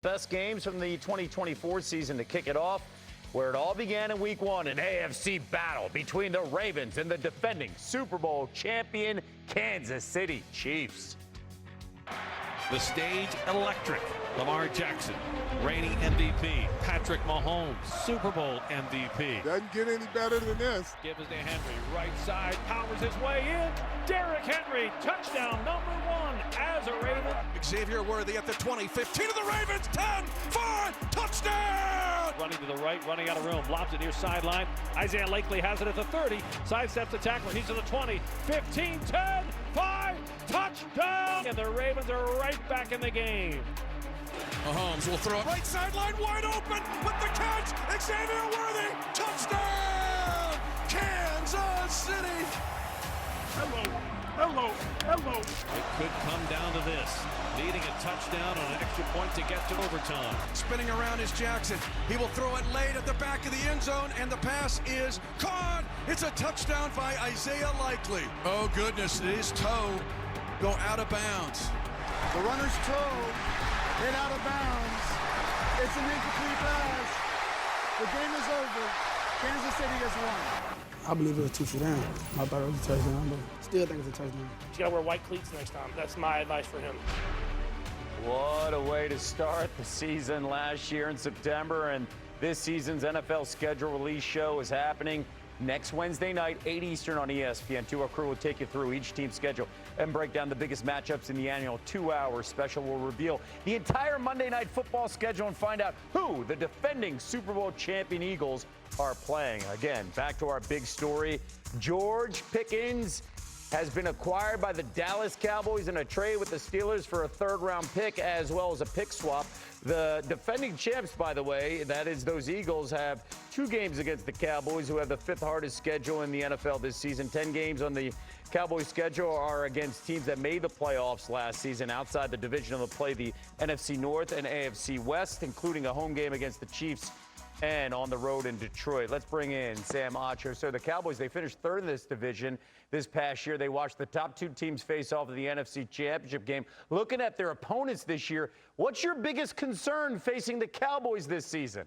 Best games from the 2024 season to kick it off, where it all began in Week 1, an AFC battle between the Ravens and the defending Super Bowl champion Kansas City Chiefs. The stage electric. Lamar Jackson, reigning MVP. Patrick Mahomes, Super Bowl MVP. Doesn't get any better than this. Give us to Henry, right side, powers his way in. Derrick Henry, touchdown #1 as a Raven. Xavier Worthy at the 20, 15 of the Ravens, 10, 5, touchdown! Running to the right, running out of room, lobs it near sideline. Isaiah Lakely has it at the 30, sidesteps the tackler, he's to the 20, 15, 10, 5, touchdown! And the Ravens are right back in the game. Mahomes will throw it right sideline, wide open with the catch. Xavier Worthy, touchdown! Kansas City. Hello. It could come down to this. Needing a touchdown on an extra point to get to overtime. Spinning around is Jackson. He will throw it late at the back of the end zone, and the pass is caught. It's a touchdown by Isaiah Likely. Oh, goodness, it is toe. Go out of bounds. The runner's toe hit out of bounds. It's an incomplete pass. The game is over. Kansas City has won. I believe it was 2 for down. I thought it was a touchdown, but still think it's a touchdown. He's got to wear white cleats next time. That's my advice for him. What a way to start the season last year in September, and this season's NFL schedule release show is happening next Wednesday night, 8 Eastern on ESPN2. Our crew will take you through each team's schedule and break down the biggest matchups in the annual 2-hour special. We'll reveal the entire Monday Night Football schedule and find out who the defending Super Bowl champion Eagles are playing. Again, back to our big story. George Pickens has been acquired by the Dallas Cowboys in a trade with the Steelers for a third-round pick as well as a pick swap. The defending champs, by the way, that is those Eagles, have 2 games against the Cowboys, who have the 5th hardest schedule in the NFL this season. 10 games on the Cowboys schedule are against teams that made the playoffs last season. Outside the division, they'll play the NFC North and AFC West, including a home game against the Chiefs and on the road in Detroit. Let's bring in Sam Acho. So the Cowboys, they finished 3rd in this division this past year. They watched the top 2 teams face off in the NFC Championship game. Looking at their opponents this year, what's your biggest concern facing the Cowboys this season?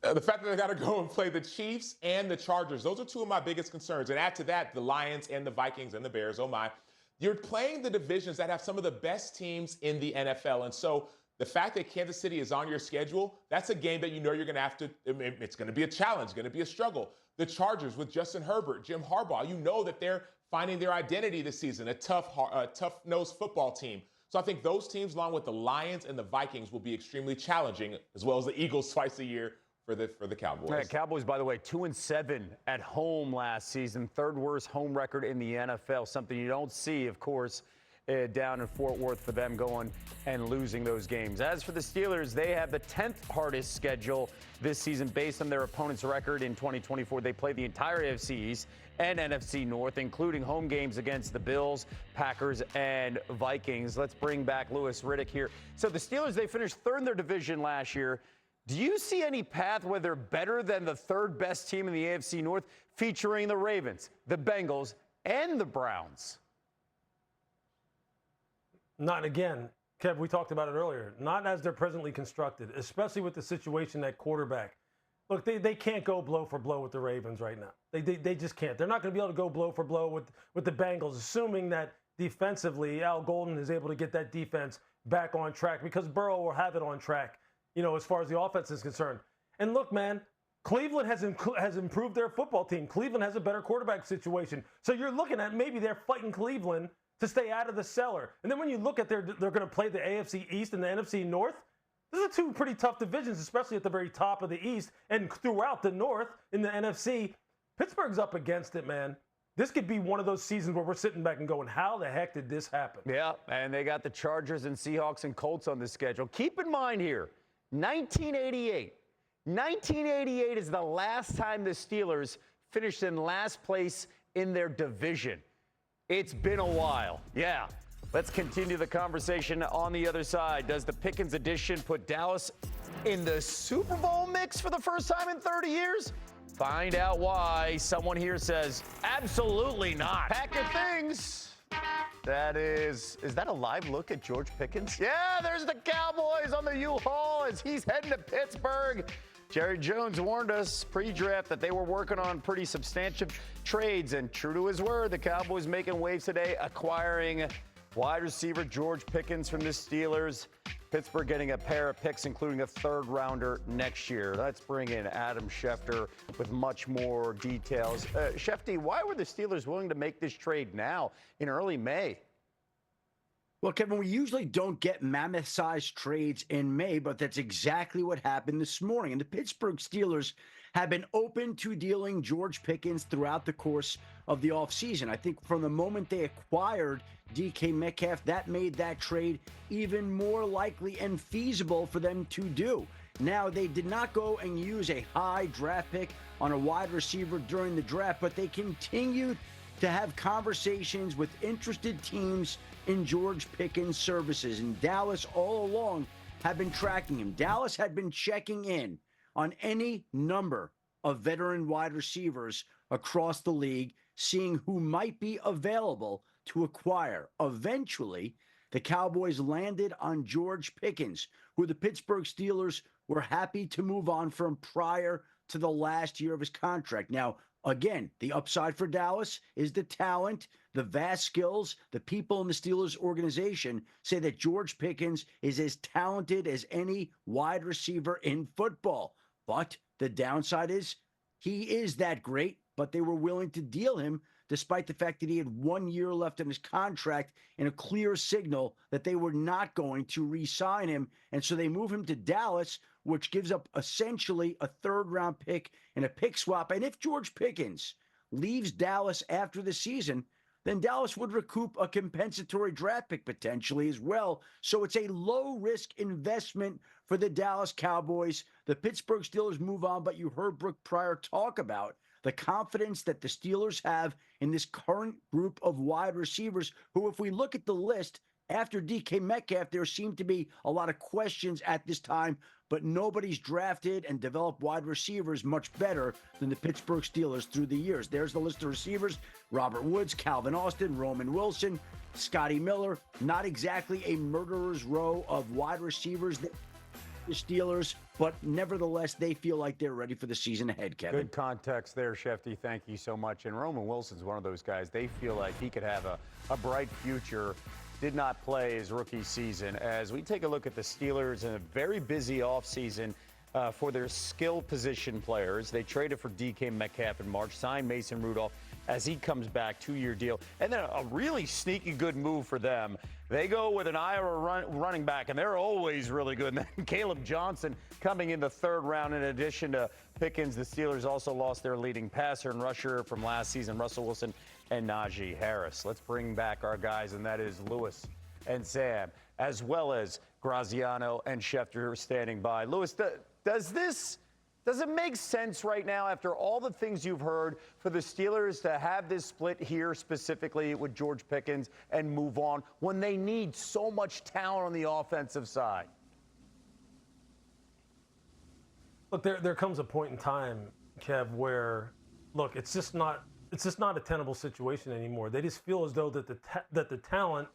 The fact that they got to go and play the Chiefs and the Chargers. Those are 2 of my biggest concerns. And add to that, the Lions and the Vikings and the Bears. Oh, my. You're playing the divisions that have some of the best teams in the NFL. And so the fact that Kansas City is on your schedule, that's a game that you know you're going to have to, it's going to be a challenge, going to be a struggle. The Chargers with Justin Herbert, Jim Harbaugh, you know that they're finding their identity this season, a tough-nosed football team. So I think those teams, along with the Lions and the Vikings, will be extremely challenging, as well as the Eagles twice a year for the Cowboys. Yeah, Cowboys, by the way, 2-7 at home last season, 3rd worst home record in the NFL, something you don't see, of course, down in Fort Worth for them going and losing those games. As for the Steelers, they have the 10th hardest schedule this season based on their opponent's record in 2024. They play the entire AFC East and NFC North, including home games against the Bills, Packers, and Vikings. Let's bring back Louis Riddick here. So the Steelers, they finished 3rd in their division last year. Do you see any path where they're better than the 3rd best team in the AFC North, featuring the Ravens, the Bengals, and the Browns? Not again, Kev, we talked about it earlier. Not as they're presently constructed, especially with the situation at quarterback. Look, they can't go blow for blow with the Ravens right now. They just can't. They're not going to be able to go blow for blow with the Bengals, assuming that defensively Al Golden is able to get that defense back on track, because Burrow will have it on track, as far as the offense is concerned. And look, man, Cleveland has improved their football team. Cleveland has a better quarterback situation. So you're looking at maybe they're fighting Cleveland to stay out of the cellar. And then when you look at they're going to play the AFC East and the NFC North, those are 2 pretty tough divisions, especially at the very top of the East and throughout the North in the NFC. Pittsburgh's up against it, man. This could be one of those seasons where we're sitting back and going, how the heck did this happen? Yeah, and they got the Chargers and Seahawks and Colts on the schedule. Keep in mind here, 1988. 1988 is the last time the Steelers finished in last place in their division. It's been a while. Yeah. Let's continue the conversation on the other side. Does the Pickens addition put Dallas in the Super Bowl mix for the first time in 30 years? Find out why. Someone here says, absolutely not. Pack your things. Is that a live look at George Pickens? Yeah, there's the Cowboys on the U-Haul as he's heading to Pittsburgh. Jerry Jones warned us pre-draft that they were working on pretty substantial trades, and true to his word, the Cowboys making waves today, acquiring wide receiver George Pickens from the Steelers. Pittsburgh getting a pair of picks, including a third-rounder next year. Let's bring in Adam Schefter with much more details. Shefty, why were the Steelers willing to make this trade now in early May? Well, Kevin, we usually don't get mammoth-sized trades in May, but that's exactly what happened this morning. And the Pittsburgh Steelers have been open to dealing George Pickens throughout the course of the offseason. I think from the moment they acquired DK Metcalf, that made that trade even more likely and feasible for them to do. Now, they did not go and use a high draft pick on a wide receiver during the draft, but they continued to have conversations with interested teams in George Pickens' services. And Dallas all along have been tracking him. Dallas had been checking in on any number of veteran wide receivers across the league, seeing who might be available to acquire. Eventually, the Cowboys landed on George Pickens, who the Pittsburgh Steelers were happy to move on from prior to the last year of his contract. Now, again, the upside for Dallas is the talent, the vast skills. The people in the Steelers organization say that George Pickens is as talented as any wide receiver in football. But the downside is he is that great, but they were willing to deal him despite the fact that he had 1 year left in his contract and a clear signal that they were not going to re-sign him. And so they move him to Dallas, which gives up essentially a third-round pick and a pick swap. And if George Pickens leaves Dallas after the season, then Dallas would recoup a compensatory draft pick potentially as well. So it's a low-risk investment for the Dallas Cowboys. The Pittsburgh Steelers move on, but you heard Brooke Pryor talk about the confidence that the Steelers have in this current group of wide receivers who, if we look at the list, after DK Metcalf, there seem to be a lot of questions at this time, but nobody's drafted and developed wide receivers much better than the Pittsburgh Steelers through the years. There's the list of receivers: Robert Woods, Calvin Austin, Roman Wilson, Scotty Miller. Not exactly a murderer's row of wide receivers, the Steelers, but nevertheless, they feel like they're ready for the season ahead, Kevin. Good context there, Shefty. Thank you so much. And Roman Wilson's one of those guys. They feel like he could have a bright future. Did not play his rookie season. As we take a look at the Steelers in a very busy offseason for their skill position players, they traded for DK Metcalf in March, signed Mason Rudolph as he comes back, 2-year deal. And then a really sneaky good move for them. They go with an Iowa running back, and they're always really good. And then Caleb Johnson coming in the third round in addition to Pickens. The Steelers also lost their leading passer and rusher from last season, Russell Wilson and Najee Harris. Let's bring back our guys, and that is Lewis and Sam, as well as Graziano and Schefter standing by. Lewis, does it make sense right now, after all the things you've heard, for the Steelers to have this split here specifically with George Pickens and move on when they need so much talent on the offensive side? Look, there comes a point in time, Kev, where, look, it's just not a tenable situation anymore. They just feel as though that the talent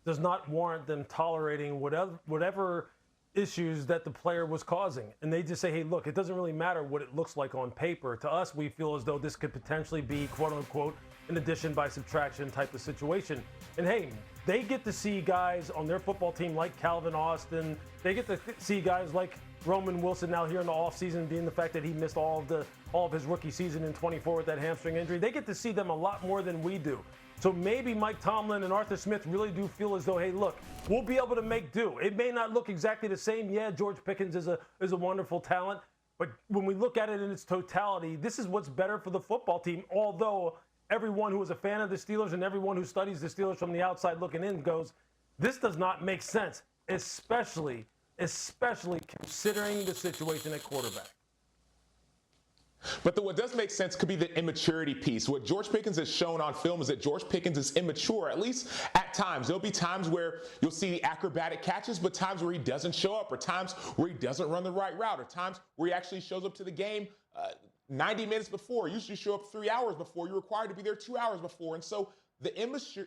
does not warrant them tolerating whatever issues that the player was causing. And they just say, hey, look, it doesn't really matter what it looks like on paper. To us, we feel as though this could potentially be, quote unquote, an addition by subtraction type of situation. And hey, they get to see guys on their football team like Calvin Austin. They get to see guys like Roman Wilson now here in the offseason, being the fact that he missed all of his rookie season in 24 with that hamstring injury. They get to see them a lot more than we do. So maybe Mike Tomlin and Arthur Smith really do feel as though, hey, look, we'll be able to make do. It may not look exactly the same. Yeah, George Pickens is a wonderful talent. But when we look at it in its totality, this is what's better for the football team. Although everyone who is a fan of the Steelers and everyone who studies the Steelers from the outside looking in goes, this does not make sense, especially considering the situation at quarterback. But what does make sense could be the immaturity piece. What George Pickens has shown on film is that George Pickens is immature, at least at times. There'll be times where you'll see the acrobatic catches, but times where he doesn't show up, or times where he doesn't run the right route, or times where he actually shows up to the game 90 minutes before. Usually show up 3 hours before. You're required to be there 2 hours before. And so the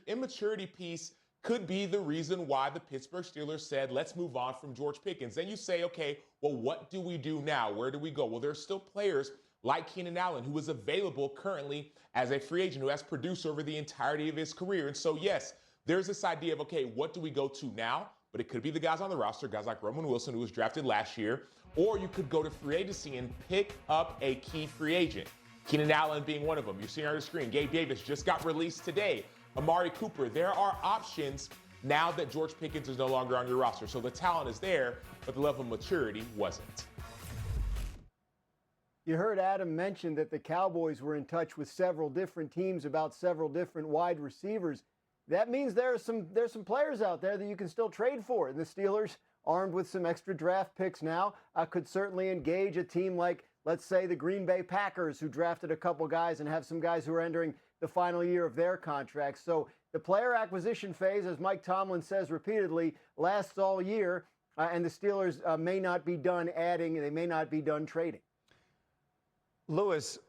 immaturity piece could be the reason why the Pittsburgh Steelers said, let's move on from George Pickens. Then you say, okay, well, what do we do now? Where do we go? Well, there's still players like Keenan Allen, who is available currently as a free agent, who has produced over the entirety of his career. And so, yes, there's this idea of, okay, what do we go to now? But it could be the guys on the roster, guys like Roman Wilson, who was drafted last year, or you could go to free agency and pick up a key free agent. Keenan Allen being one of them. You're seeing on the screen. Gabe Davis just got released today. Amari Cooper. There are options now that George Pickens is no longer on your roster. So the talent is there, but the level of maturity wasn't. You heard Adam mention that the Cowboys were in touch with several different teams about several different wide receivers. That means there's some players out there that you can still trade for. And the Steelers, armed with some extra draft picks now, could certainly engage a team like, let's say, the Green Bay Packers, who drafted a couple guys and have some guys who are entering the final year of their contracts. So the player acquisition phase, as Mike Tomlin says repeatedly, lasts all year, and the Steelers may not be done adding, they may not be done trading. Lewis,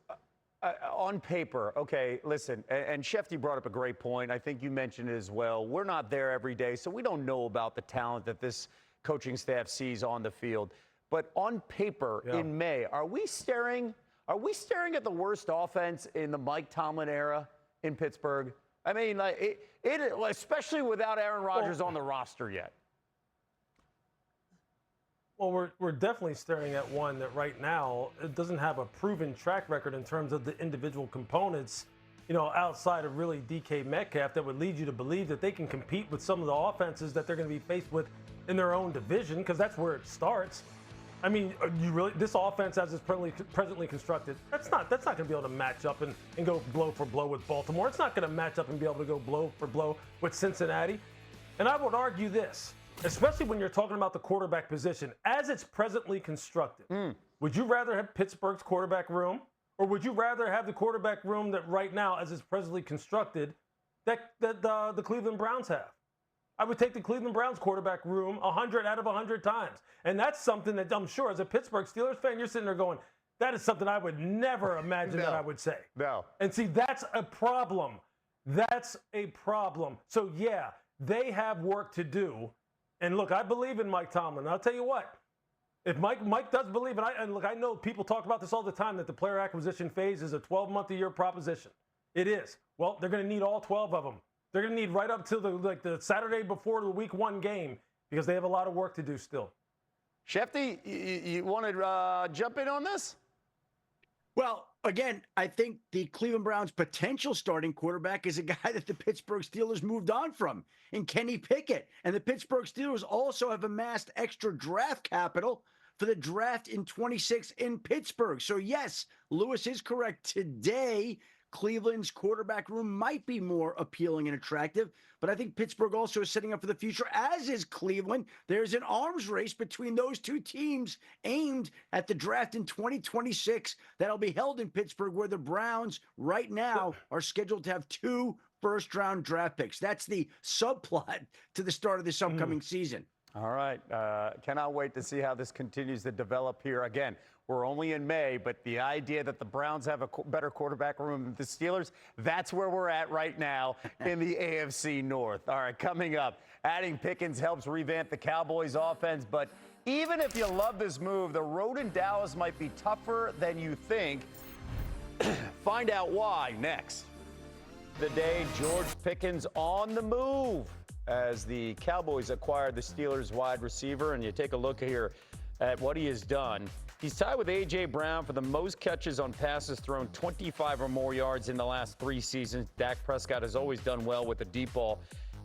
on paper, okay, listen, and Shefty brought up a great point. I think you mentioned it as well. We're not there every day, so we don't know about the talent that this coaching staff sees on the field. But on paper, in May, are we staring at the worst offense in the Mike Tomlin era in Pittsburgh? I mean, like especially without Aaron Rodgers on the roster yet. Well, we're definitely staring at one that right now it doesn't have a proven track record in terms of the individual components, outside of really DK Metcalf, that would lead you to believe that they can compete with some of the offenses that they're going to be faced with in their own division, because that's where it starts. I mean, this offense as it's presently constructed, that's not going to be able to match up and go blow for blow with Baltimore. It's not going to match up and be able to go blow for blow with Cincinnati. And I would argue this, especially when you're talking about the quarterback position, as it's presently constructed, would you rather have Pittsburgh's quarterback room, or would you rather have the quarterback room that right now, as it's presently constructed, that the Cleveland Browns have? I would take the Cleveland Browns quarterback room 100 out of 100 times. And that's something that I'm sure as a Pittsburgh Steelers fan, you're sitting there going, that is something I would never imagine that I would say. No. And see, that's a problem. That's a problem. So, yeah, they have work to do. And look, I believe in Mike Tomlin. I'll tell you what, if Mike does believe, and look, I know people talk about this all the time, that the player acquisition phase is a 12-month-a-year proposition. It is. Well, they're going to need all 12 of them. They're going to need right up to the Saturday before the Week 1 game, because they have a lot of work to do still. Shefty, you want to jump in on this? Well, again, I think the Cleveland Browns' potential starting quarterback is a guy that the Pittsburgh Steelers moved on from, in Kenny Pickett. And the Pittsburgh Steelers also have amassed extra draft capital for the draft in 26 in Pittsburgh. So, yes, Lewis is correct. Today, Cleveland's quarterback room might be more appealing and attractive, but I think Pittsburgh also is setting up for the future, as is Cleveland. There's an arms race between those two teams aimed at the draft in 2026 that'll be held in Pittsburgh, where the Browns right now are scheduled to have 2 first-round draft picks. That's the subplot to the start of this upcoming season. All right. Cannot wait to see how this continues to develop here. Again, we're only in May, but the idea that the Browns have a better quarterback room than the Steelers, that's where we're at right now in the AFC North. All right, coming up, adding Pickens helps revamp the Cowboys offense, but even if you love this move, the road in Dallas might be tougher than you think. Find out why next. The day George Pickens on the move as the Cowboys acquired the Steelers wide receiver, and you take a look here at what he has done. He's tied with A.J. Brown for the most catches on passes thrown, 25 or more yards in the last 3 seasons. Dak Prescott has always done well with the deep ball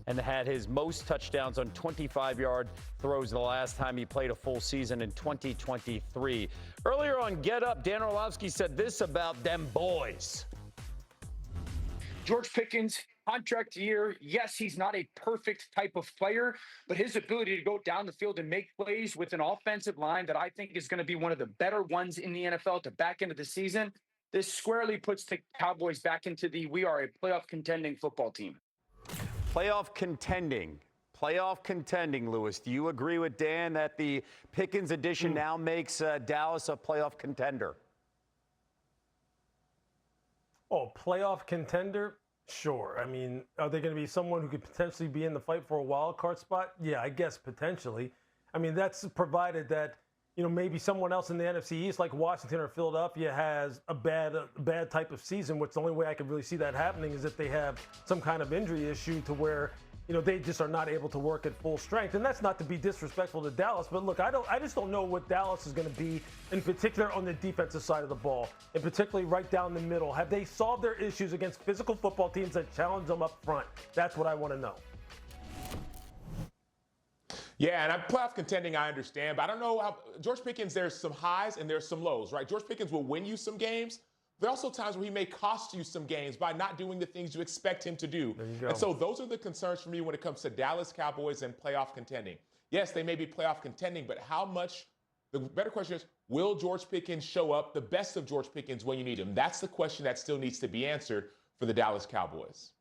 and had his most touchdowns on 25-yard throws the last time he played a full season in 2023. Earlier on Get Up, Dan Orlovsky said this about them boys. George Pickens, contract year. Yes, he's not a perfect type of player, but his ability to go down the field and make plays with an offensive line that I think is going to be one of the better ones in the NFL to back into the season, this squarely puts the Cowboys back into we are a playoff contending football team. Playoff contending, Lewis. Do you agree with Dan that the Pickens addition now makes Dallas a playoff contender? Oh, playoff contender? Sure. I mean, are they going to be someone who could potentially be in the fight for a wild card spot? Yeah, I guess potentially. I mean, that's provided that, maybe someone else in the NFC East, like Washington or Philadelphia, has a bad type of season, which the only way I could really see that happening is if they have some kind of injury issue to where, they just are not able to work at full strength. And that's not to be disrespectful to Dallas, but look, I just don't know what Dallas is going to be, in particular on the defensive side of the ball, and particularly right down the middle. Have they solved their issues against physical football teams that challenge them up front? That's what I want to know. Yeah, and I'm playoff contending, I understand, but I don't know how George Pickens, there's some highs and there's some lows, right? George Pickens will win you some games. There are also times where he may cost you some games by not doing the things you expect him to do. There you go. And so those are the concerns for me when it comes to Dallas Cowboys and playoff contending. Yes, they may be playoff contending, but how much, the better question is, will George Pickens show up, the best of George Pickens, when you need him? That's the question that still needs to be answered for the Dallas Cowboys.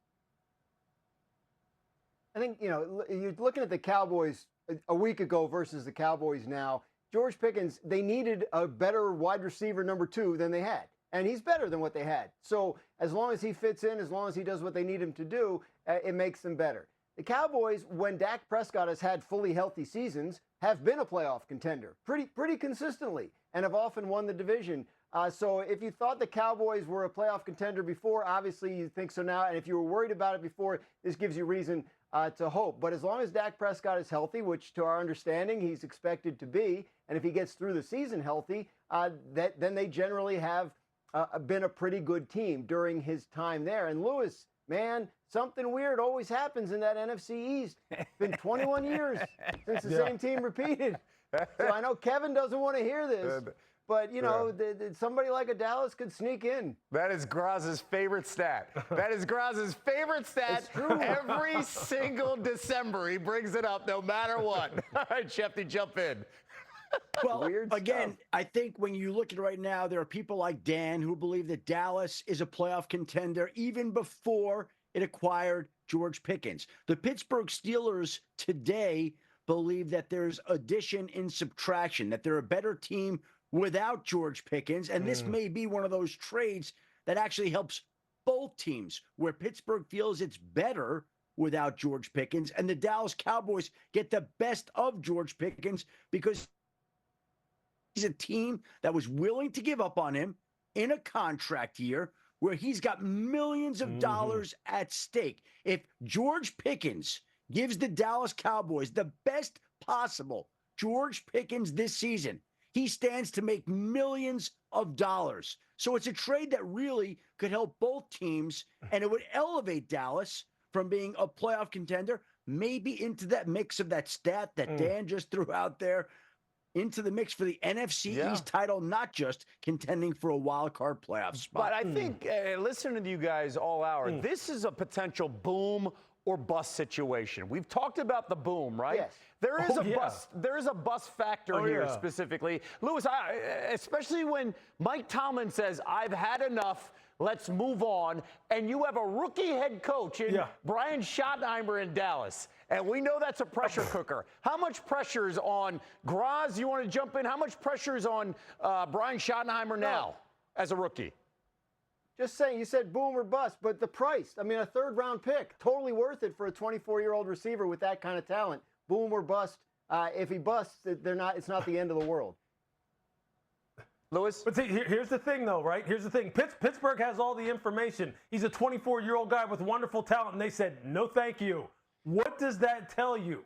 I think, you're looking at the Cowboys a week ago versus the Cowboys now. George Pickens, they needed a better wide receiver number 2 than they had. And he's better than what they had. So as long as he fits in, as long as he does what they need him to do, it makes them better. The Cowboys, when Dak Prescott has had fully healthy seasons, have been a playoff contender pretty consistently and have often won the division. So if you thought the Cowboys were a playoff contender before, obviously you think so now. And if you were worried about it before, this gives you reason to hope. But as long as Dak Prescott is healthy, which to our understanding he's expected to be, and if he gets through the season healthy, then they generally have been a pretty good team during his time there. And Lewis, man, something weird always happens in that NFC East. It's been 21 years since the same team repeated. So I know Kevin doesn't want to hear this, but, somebody like a Dallas could sneak in. That is Graz's favorite stat. That is Graz's favorite stat. It's true. Every single December, he brings it up no matter what. All right, Shefty, jump in. Well, Weird again, stuff. I think when you look at it right now, there are people like Dan who believe that Dallas is a playoff contender even before it acquired George Pickens. The Pittsburgh Steelers today believe that there's addition in subtraction, that they're a better team without George Pickens. And this may be one of those trades that actually helps both teams, where Pittsburgh feels it's better without George Pickens, and the Dallas Cowboys get the best of George Pickens because he's a team that was willing to give up on him in a contract year where he's got millions of dollars at stake. If George Pickens gives the Dallas Cowboys the best possible George Pickens this season, he stands to make millions of dollars. So it's a trade that really could help both teams, and it would elevate Dallas from being a playoff contender, maybe into that mix of that stat that Dan just threw out there, into the mix for the NFC East title, not just contending for a wild card playoff spot. But I think, listening to you guys all hour, this is a potential boom or bust situation. We've talked about the boom, right? Yes. There is bust. There is a bust factor here specifically. Lewis, especially when Mike Tomlin says, "I've had enough. Let's move on." And you have a rookie head coach in Brian Schottenheimer in Dallas. And we know that's a pressure cooker. How much pressure is on Graz? You want to jump in? How much pressure is on Brian Schottenheimer now as a rookie? Just saying, you said boom or bust, but the price, I mean, a third-round pick, totally worth it for a 24-year-old receiver with that kind of talent. Boom or bust. If he busts, it's not the end of the world. Lewis? But see, here's the thing, though, right? Here's the thing. Pittsburgh has all the information. He's a 24-year-old guy with wonderful talent, and they said, no, thank you. What does that tell you?